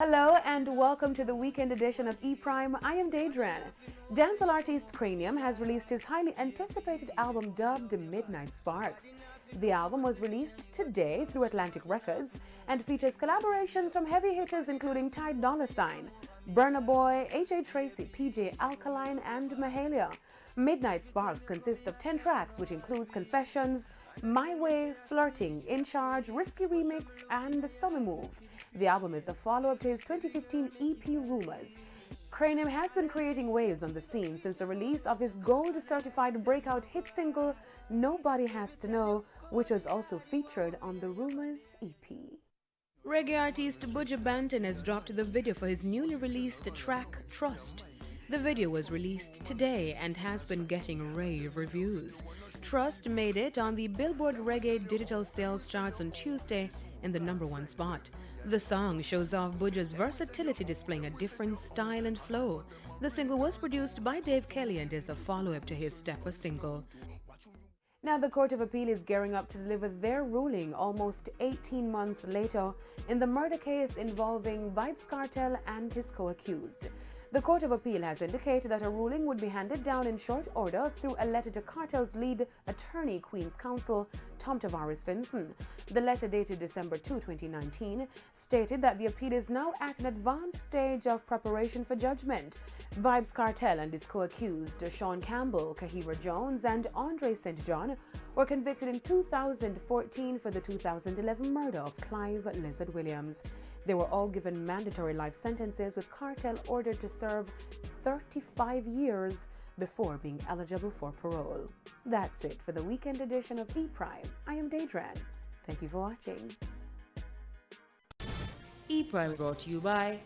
Hello and welcome to the weekend edition of E-Prime. I am Daedran. Dancehall artist Kranium has released his highly anticipated album dubbed Midnight Sparks. The album was released today through Atlantic Records and features collaborations from heavy hitters including Ty Dolla $ign, Burna Boy, AJ Tracy, PJ Alkaline, and Mahalia. Midnight Sparks consists of 10 tracks, which includes Confessions, My Way, Flirting, In Charge, Risky Remix, and The Summer Move. The album is a follow-up to his 2015 EP Rumors. Kranium has been creating waves on the scene since the release of his gold-certified breakout hit single Nobody Has to Know, which was also featured on the Rumors EP. Reggae artist Buju Banton has dropped the video for his newly released track Trust. The video was released today and has been getting rave reviews. Trust made it on the Billboard Reggae digital sales charts on Tuesday in the #1 spot. The song shows off Buju's versatility, displaying a different style and flow. The single was produced by Dave Kelly and is the follow-up to his Stepper single. Now, the Court of Appeal is gearing up to deliver their ruling almost 18 months later in the murder case involving Vybz Kartel and his co-accused. The Court of Appeal has indicated that a ruling would be handed down in short order through a letter to Kartel's lead attorney, Queen's Counsel, Tom Tavares Vinson. The letter, dated December 2, 2019, stated that the appeal is now at an advanced stage of preparation for judgment. Vybz Kartel and his co-accused, Sean Campbell, Kahira Jones, and Andre St. John, were convicted in 2014 for the 2011 murder of Clive Lizard Williams. They were all given mandatory life sentences, with Kartel ordered to serve 35 years before being eligible for parole. That's it for the weekend edition of E-Prime. I am Daedran. Thank you for watching. E-Prime brought to you by